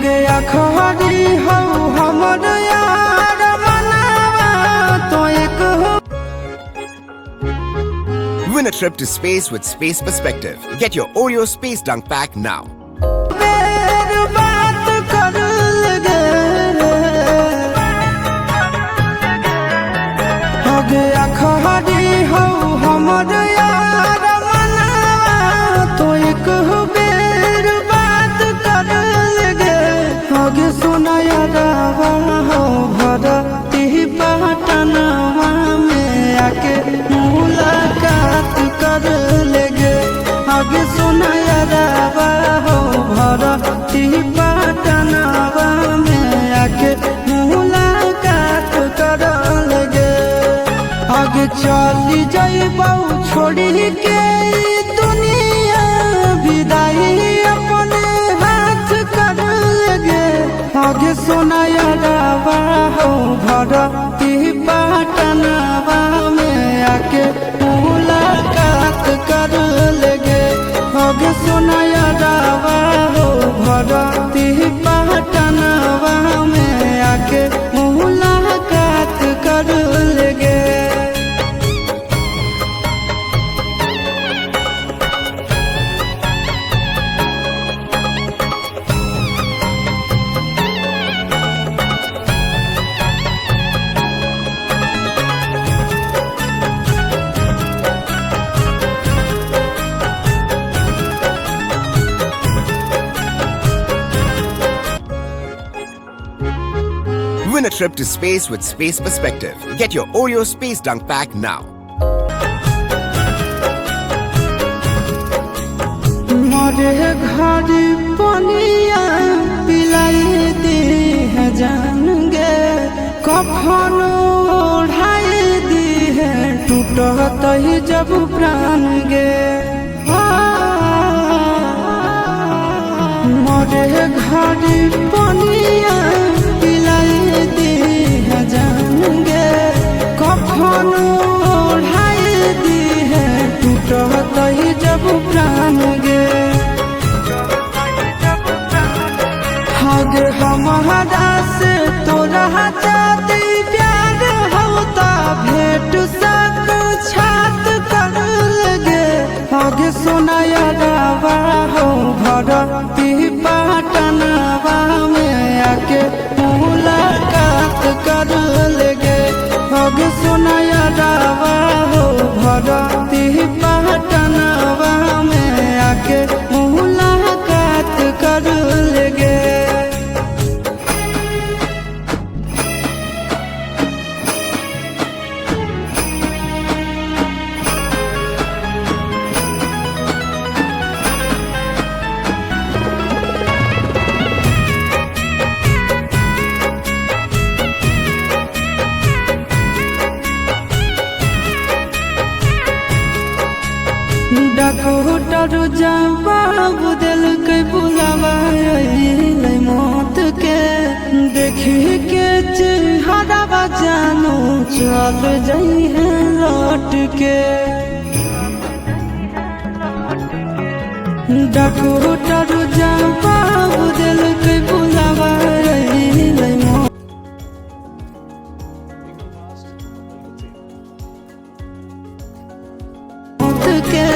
गया खरी हो हमर यार मनावा तो एक हो। Win a trip to space with Space Perspective. Get your Oreo Space Dunk Pack now. बात कर लगे हो गया खरी हो हमर यार मनावा तो एक हो बेर बात कर लगे हो गे सोना यारावा हो भरती पटनवा में आके मुलाकात कर लगे हो गे सोना यारावा हो भरती पटनवा में आके मुलाकात कर लगे आगे चली जाइबौ छोड़ी के दुनिया विदाई अपने हाथ कर लगे आगे सोना यारावा हो भरती पटनवा में आके मुलाकात कर लगे आगे सोना यारावा हो भरती पटनवा में आके मुलाकात कर लगे। Win a trip to space with Space Perspective. Get your Oreo Space Dunk Pack now. मोरे घर पनिया पिलाई दी है जान गे कफन ओढ़ाई दी है टूटत ही जब प्राण गे मोरे घर पनिया पिलाई दी है जान गे कफन ओढ़ाई दी है टूटत ही जब प्राण गे हगे हमारा से तोरा जाती प्यार होता भेंट सक छात कर लगे हगे सोना यारावा हो भरती पटनवा में आके मुलाकात कर लगे हगे सोना यारावा हो भरती पटनवा में आके मुलाकात कर लगे। डॉक्टर जवाब दिल के बुलावा मौत के देखी के चेहरा जानू चल जाई है लौट के डॉक्टर जवाब दिल के बुलावा के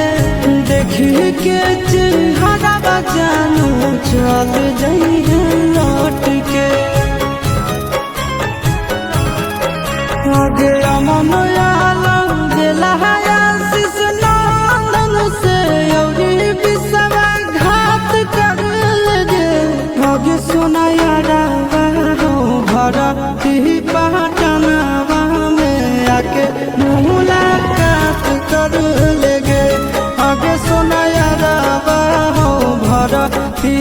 देखी के चेहरा जानू चल जाई है लौट के आगे अमन आलम दिला आशीष नंदन से औरी बिसवा घात कर लगे आगे सोना यारावा हो भरती पटनवा में आके मुलाकात कर लगे आगे सोना यारावा हो भरती